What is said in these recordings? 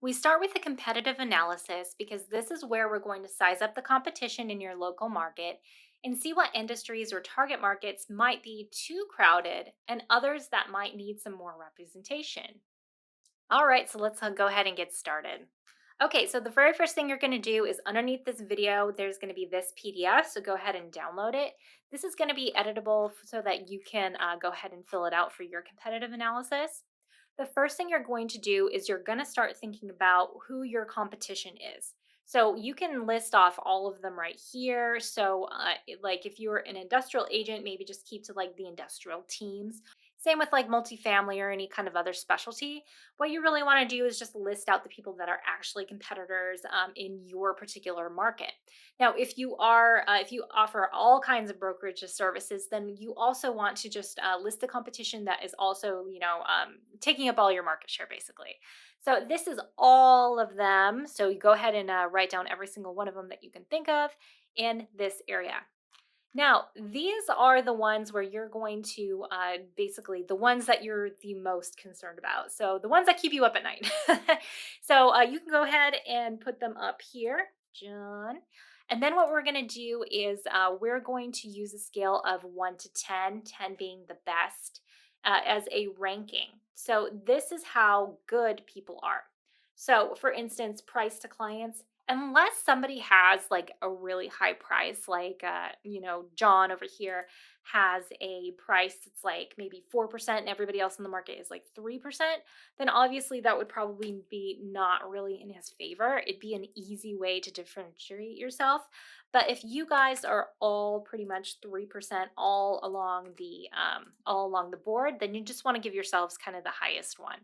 We start with a competitive analysis because this is where we're going to size up the competition in your local market and see what industries or target markets might be too crowded and others that might need some more representation. All right, so let's go ahead and get started. Okay, so the very first thing you're going to do is underneath this video, there's going to be this PDF. So go ahead and download it. This is going to be editable so that you can go ahead and fill it out for your competitive analysis. The first thing you're going to do is you're going to start thinking about who your competition is. So you can list off all of them right here. So, like if you're an industrial agent, maybe just keep to like the industrial teams. Same with like multifamily or any kind of other specialty. What you really want to do is just list out the people that are actually competitors in your particular market. Now, if you offer all kinds of brokerage services, then you also want to just list the competition that is also, taking up all your market share, basically. So this is all of them. So you go ahead and write down every single one of them that you can think of in this area. Now, these are the ones where you're going to basically the ones that you're the most concerned about. So the ones that keep you up at night. So you can go ahead and put them up here, John. And then what we're going to do is we're going to use a scale of 1 to 10, 10 being the best, as a ranking. So this is how good people are. So, for instance, price to clients, unless somebody has like a really high price, like John over here has a price that's like maybe 4% and everybody else in the market is like 3%, then obviously that would probably be not really in his favor. It'd be an easy way to differentiate yourself. But if you guys are all pretty much 3% all along the board, then you just want to give yourselves kind of the highest one.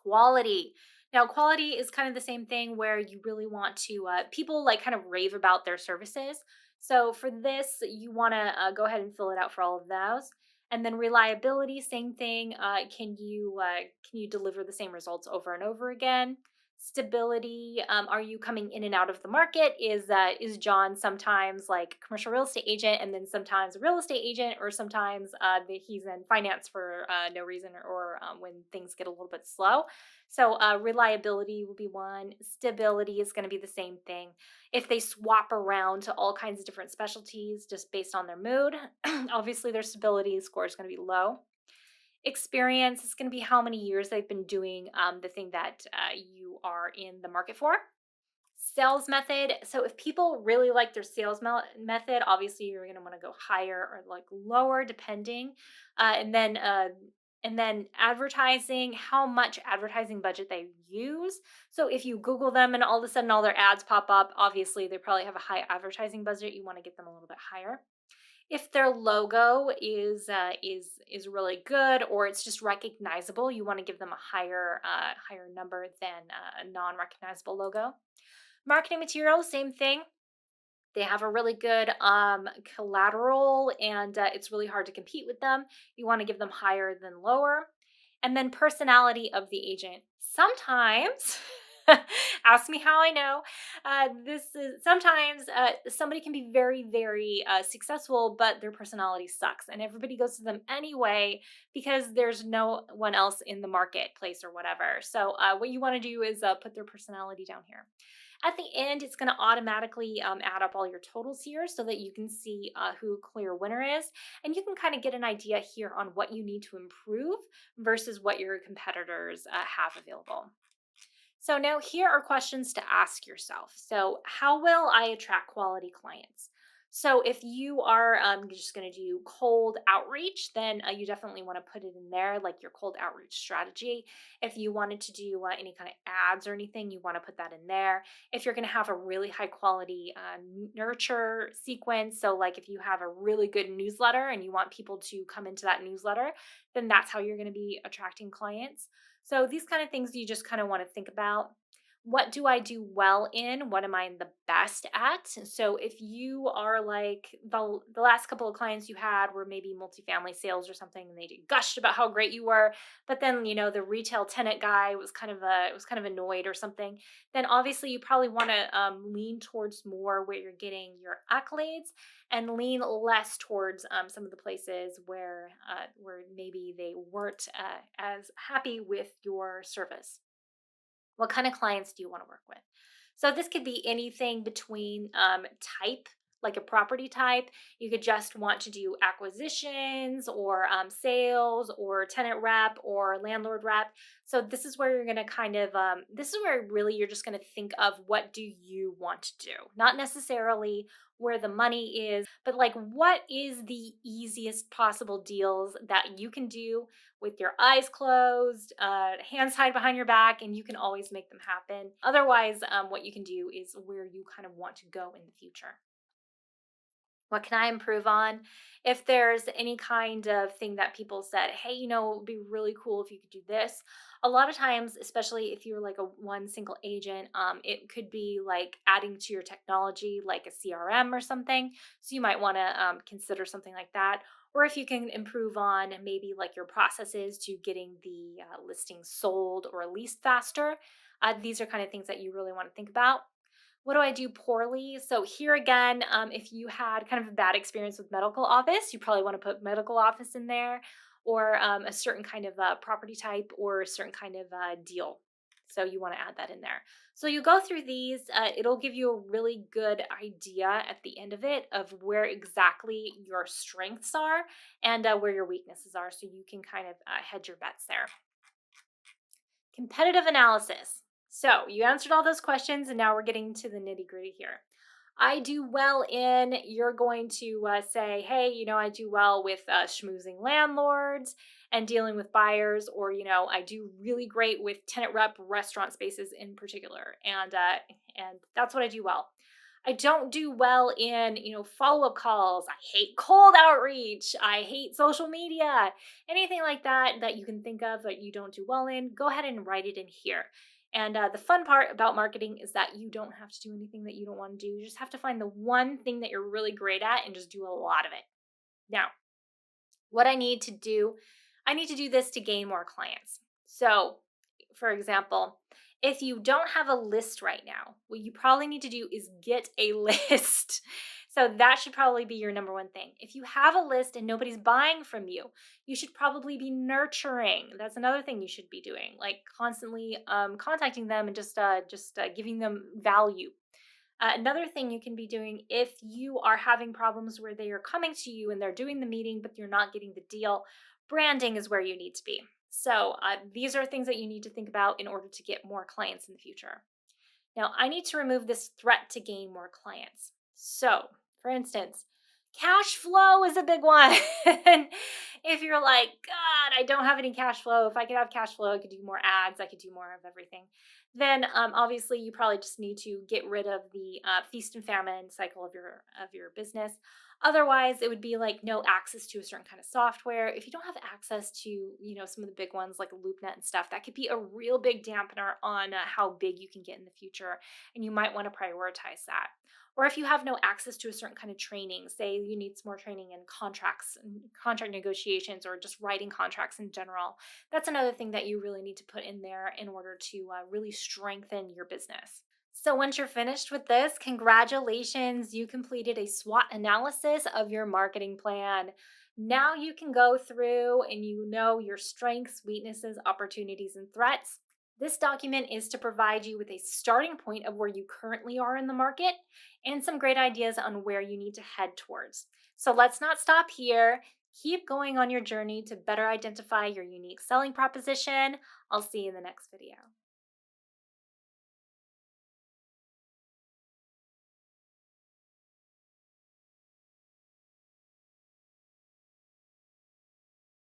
Quality. Now, quality is kind of the same thing where you really want to, people like kind of rave about their services. So for this, you want to go ahead and fill it out for all of those. And then reliability, same thing. Can you deliver the same results over and over again? Stability. Are you coming in and out of the market? Is John sometimes like commercial real estate agent and then sometimes a real estate agent, or sometimes he's in finance for no reason, or when things get a little bit slow? So, reliability will be one. Stability is going to be the same thing. If they swap around to all kinds of different specialties just based on their mood, obviously their stability score is going to be low. Experience is going to be how many years they've been doing the thing that you are in the market for. Sales method. So if people really like their method, obviously you're going to want to go higher or like lower depending. And then advertising, how much advertising budget they use. So if you Google them and all of a sudden all their ads pop up, obviously they probably have a high advertising budget. You want to get them a little bit higher. If their logo is really good or it's just recognizable, you want to give them a higher number than a non-recognizable logo. Marketing materials, same thing. They have a really good collateral, and it's really hard to compete with them. You want to give them higher than lower. And then personality of the agent. Sometimes, ask me how I know. This is sometimes somebody can be very, very successful, but their personality sucks, and everybody goes to them anyway because there's no one else in the marketplace or whatever. So, what you want to do is put their personality down here. At the end, it's going to automatically add up all your totals here so that you can see who clear winner is. And you can kind of get an idea here on what you need to improve versus what your competitors have available. So now here are questions to ask yourself. So how will I attract quality clients? So if you are just going to do cold outreach, then you definitely want to put it in there, like your cold outreach strategy. If you wanted to do any kind of ads or anything, you want to put that in there. If you're going to have a really high quality nurture sequence, so like if you have a really good newsletter and you want people to come into that newsletter, then that's how you're going to be attracting clients. So these kind of things you just kind of want to think about. What do I do well in? What am I the best at? So if you are like the last couple of clients you had were maybe multifamily sales or something, and they gushed about how great you were, but then the retail tenant guy was kind of annoyed or something, then obviously you probably want to lean towards more where you're getting your accolades, and lean less towards some of the places where maybe they weren't as happy with your service. What kind of clients do you want to work with? So this could be anything between type, like a property type. You could just want to do acquisitions or sales or tenant rep or landlord rep. So this is where you're going to kind of, this is where really you're just going to think of what do you want to do? Not necessarily where the money is, but like what is the easiest possible deals that you can do with your eyes closed, hands tied behind your back, and you can always make them happen. Otherwise, what you can do is where you kind of want to go in the future. What can I improve on? If there's any kind of thing that people said, hey, it would be really cool if you could do this. A lot of times, especially if you're like a one single agent, it could be like adding to your technology, like a CRM or something. So you might want to consider something like that. Or if you can improve on maybe like your processes to getting the listing sold or leased faster. These are kind of things that you really want to think about. What do I do poorly? So here again, if you had kind of a bad experience with medical office, you probably want to put medical office in there, or a certain kind of property type or a certain kind of deal. So you want to add that in there. So you go through these. It'll give you a really good idea at the end of it of where exactly your strengths are and where your weaknesses are, so you can kind of hedge your bets there. Competitive analysis. So you answered all those questions, and now we're getting to the nitty gritty here. I do well in, you're going to say, hey, I do well with schmoozing landlords and dealing with buyers, or, I do really great with tenant rep restaurant spaces in particular. And that's what I do well. I don't do well in, follow-up calls. I hate cold outreach. I hate social media. Anything like that that you can think of that you don't do well in, go ahead and write it in here. And the fun part about marketing is that you don't have to do anything that you don't want to do. You just have to find the one thing that you're really great at and just do a lot of it. Now, what I need to do this to gain more clients. So, for example, if you don't have a list right now, what you probably need to do is get a list. So that should probably be your number one thing. If you have a list and nobody's buying from you, you should probably be nurturing. That's another thing you should be doing, like constantly contacting them and just giving them value. Another thing you can be doing if you are having problems where they are coming to you and they're doing the meeting, but you're not getting the deal, branding is where you need to be. So, these are things that you need to think about in order to get more clients in the future. Now, I need to remove this threat to gain more clients. So, for instance, cash flow is a big one. And if you're like, God, I don't have any cash flow. If I could have cash flow, I could do more ads, I could do more of everything. Then, obviously, you probably just need to get rid of the feast and famine cycle of your business. Otherwise, it would be like no access to a certain kind of software. If you don't have access to, some of the big ones like LoopNet and stuff, that could be a real big dampener on how big you can get in the future. And you might want to prioritize that. Or if you have no access to a certain kind of training, say you need some more training in contracts and contract negotiations or just writing contracts in general, that's another thing that you really need to put in there in order to really strengthen your business. So once you're finished with this, congratulations, you completed a SWOT analysis of your marketing plan. Now you can go through and you know your strengths, weaknesses, opportunities, and threats. This document is to provide you with a starting point of where you currently are in the market and some great ideas on where you need to head towards. So let's not stop here. Keep going on your journey to better identify your unique selling proposition. I'll see you in the next video.